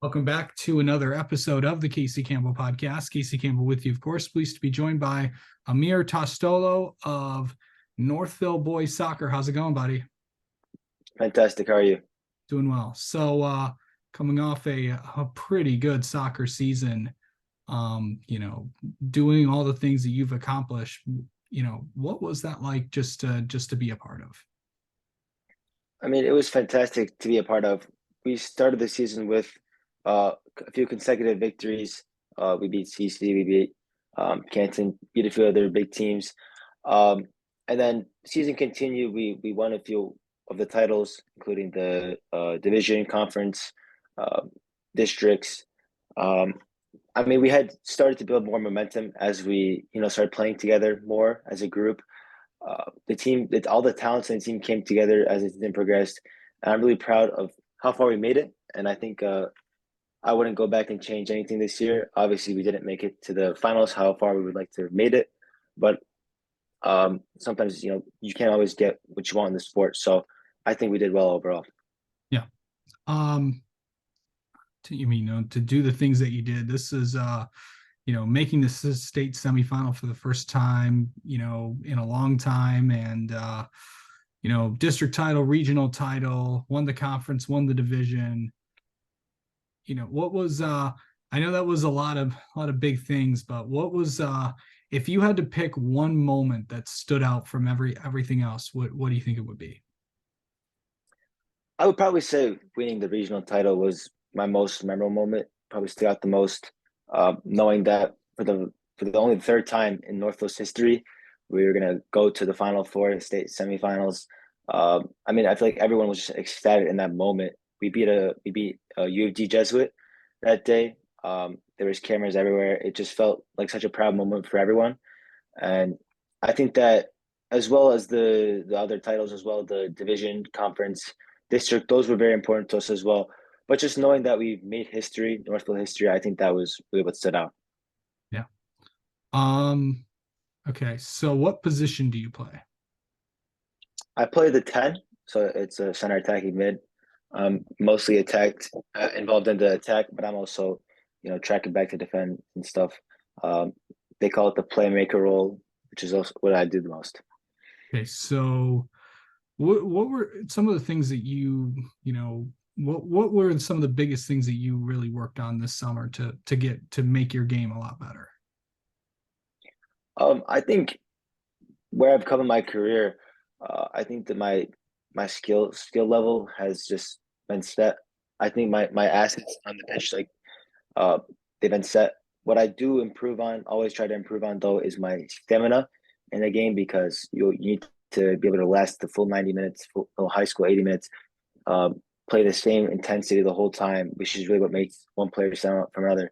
Welcome back to another episode of the Casey Campbell podcast. Casey Campbell with you, of course. Pleased to be joined by Emir Tascioglu of Northville Boys Soccer. How's it going, buddy? Fantastic. How are you? Doing well. Coming off a pretty good soccer season, um, you know, doing all the things that you've accomplished, what was that like just to be a part of? I mean, it was fantastic to be a part of. We started the season with a few consecutive victories. We beat CC, we beat Canton, beat a few other big teams. Um, and then season continued. We won a few of the titles, including the division, conference, uh, districts. Um, I mean, we had started to build more momentum as we started playing together more as a group. The team, all the talents in the team came together as the season progressed. And I'm really proud of how far we made it. And I think I wouldn't go back and change anything this year. Obviously, we didn't make it to the finals, how far we would like to have made it. But sometimes, you can't always get what you want in the sport. So I think we did well overall. Yeah. Um, to do the things that you did. This is making the state semifinal for the first time, in a long time, and district title, regional title, won the conference, won the division. What was I know that was a lot of big things, but what was if you had to pick one moment that stood out from everything else, what do you think it would be? I would probably say winning the regional title was my most memorable moment. Probably stood out the most, knowing that for the only third time in Northville's history, we were gonna go to the Final Four, state semifinals. I mean, I feel like everyone was just ecstatic in that moment. We beat a U of D Jesuit that day. There was cameras everywhere. It just felt like such a proud moment for everyone, and I think that as well as the other titles as well, the division, conference, district, those were very important to us as well. But just knowing that we made history, Northville history, I think that was really what stood out. Yeah. Um. Okay. So, what position do you play? I play the 10, so it's a center attacking mid. Mostly attacked, involved in the attack, but I'm also, tracking back to defend and stuff. Um, they call it the playmaker role, which is also what I do the most. Okay. So, what were some of the things that what were some of the biggest things that you really worked on this summer to make your game a lot better? I think where I've come in my career, I think that my skill level has just been set. I think my assets on the pitch, like uh, they've been set. What I do improve on, always try to improve on though, is my stamina in the game because you need to be able to last the full 90 minutes, full high school 80 minutes, play the same intensity the whole time, which is really what makes one player stand out from another.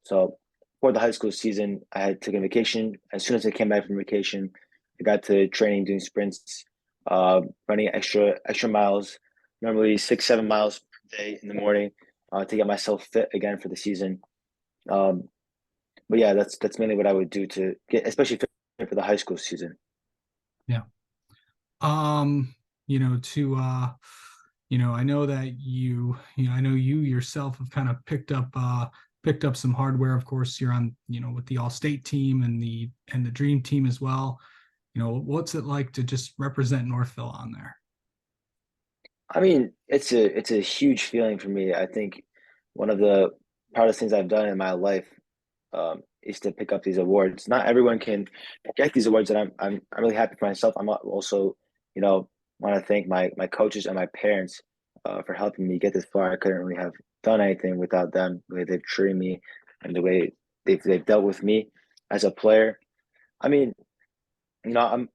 So for the high school season, I had taken vacation. As soon as I came back from vacation, I got to training, doing sprints, running extra miles, normally 6 7 miles per day in the morning, to get myself fit again for the season. Um, but yeah, that's mainly what I would do to get, especially fit for the high school season. Yeah. Um, I know that I know you yourself have kind of picked up some hardware. Of course, you're on, with the all-state team and the dream team as well. What's it like to just represent Northville on there? I mean, it's a huge feeling for me. I think one of the proudest things I've done in my life is to pick up these awards. Not everyone can get these awards, and I'm really happy for myself. I'm also, you know, want to thank my coaches and my parents for helping me get this far. I couldn't really have done anything without them. The way they've treated me and the way they've dealt with me as a player. I mean, I'm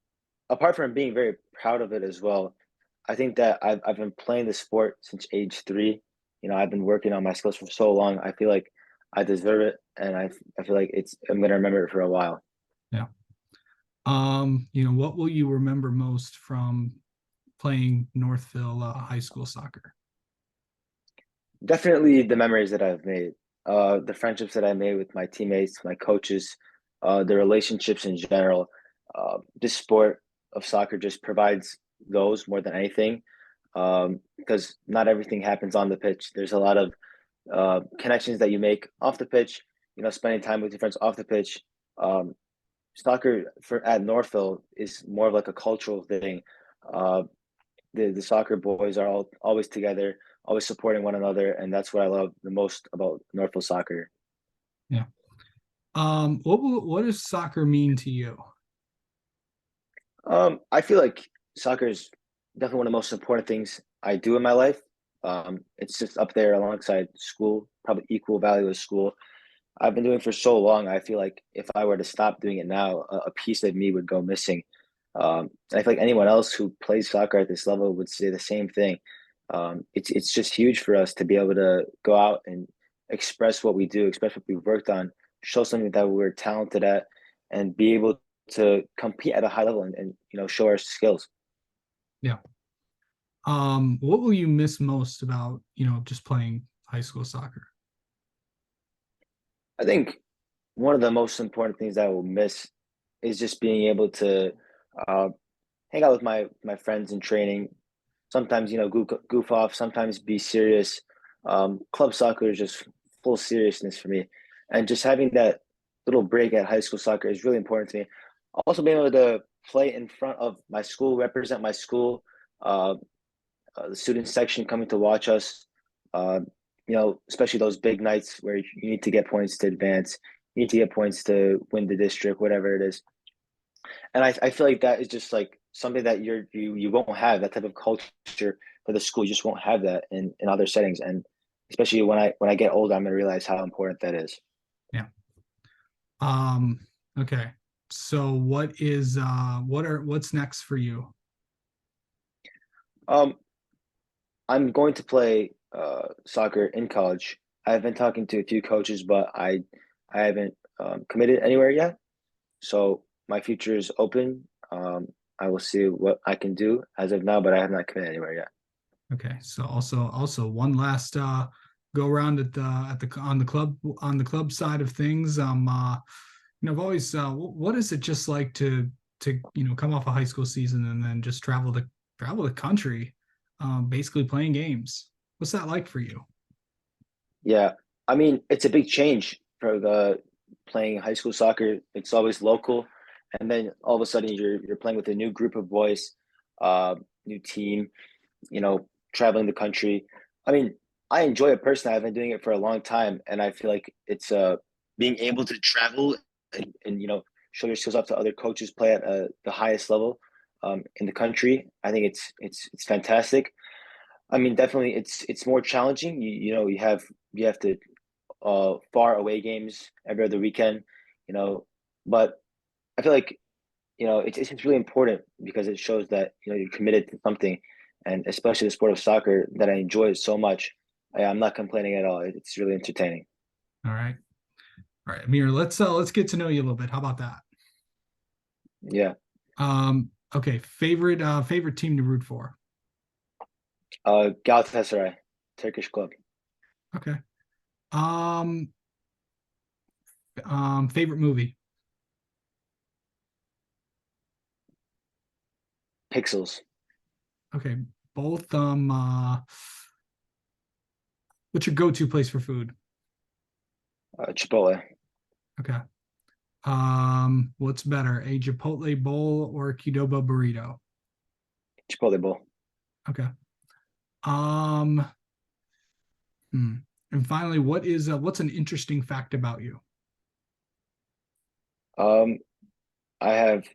apart from being very proud of it as well. I think that I've been playing the sport since age 3. I've been working on my skills for so long. I feel like I deserve it, and I feel like I'm gonna remember it for a while. Yeah. What will you remember most from playing Northville high school soccer? Definitely the memories that I've made, the friendships that I made with my teammates, my coaches, the relationships in general. This sport of soccer just provides those more than anything, because not everything happens on the pitch. There's a lot of connections that you make off the pitch, spending time with your friends off the pitch. Um, Soccer for at Northville is more of like a cultural thing. Uh, the soccer boys are all always together, always supporting one another, and that's what I love the most about Northville soccer. Yeah. What does soccer mean to you? I feel like soccer is definitely one of the most important things I do in my life. It's just up there alongside school, probably equal value as school. I've been doing it for so long. I feel like if I were to stop doing it now, a piece of me would go missing. And I feel like anyone else who plays soccer at this level would say the same thing. It's just huge for us to be able to go out and express what we do, express what we've worked on, show something that we're talented at, and be able to compete at a high level and show our skills. Yeah. What will you miss most about, just playing high school soccer? I think one of the most important things that I will miss is just being able to uh, hang out with my friends in training. Sometimes goof off, sometimes be serious. Club soccer is just full seriousness for me, and just having that little break at high school soccer is really important to me. Also, being able to play in front of my school, represent my school, uh, the student section coming to watch us. Uh, especially those big nights where you need to get points to advance, you need to get points to win the district, whatever it is. And I feel like that is just like something that you won't have that type of culture for the school. You just won't have that in other settings. And especially when I get older, I'm gonna realize how important that is. Yeah. Um, okay. So what's next for you? Um, I'm going to play soccer in college. I've been talking to a few coaches, but I haven't committed anywhere yet. So my future is open. I will see what I can do as of now, but I have not committed anywhere yet. Okay. So also one last go around at the on the club side of things. I've always what is it just like to come off a high school season and then just travel the country, basically playing games. What's that like for you? Yeah, I mean it's a big change for the playing high school soccer. It's always local, and then all of a sudden you're playing with a new group of boys, new team. Traveling the country. I mean, I enjoy it personally. I've been doing it for a long time, and I feel like it's being able to travel and show your skills off to other coaches, play at the highest level in the country. I think it's fantastic. I mean, definitely, it's more challenging. You have to far away games every other weekend, you know, but I feel like it's really important because it shows that you're committed to something, and especially the sport of soccer that I enjoy so much. I'm not complaining at all. It's really entertaining. All right. All right, Amir, let's get to know you a little bit. How about that? Yeah. Okay, favorite team to root for. Galatasaray, Turkish club. Okay. Um, favorite movie. Pixels. Okay, both. What's your go-to place for food? Chipotle. Okay. What's better, a Chipotle bowl or a Qdoba burrito? Chipotle bowl. Okay. Um, hmm. And finally, what's an interesting fact about you? Um, I have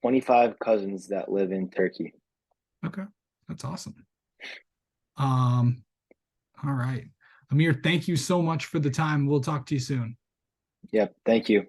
25 cousins that live in Turkey. Okay, that's awesome. Um, all right, Amir, thank you so much for the time. We'll talk to you soon. Yep. Thank you.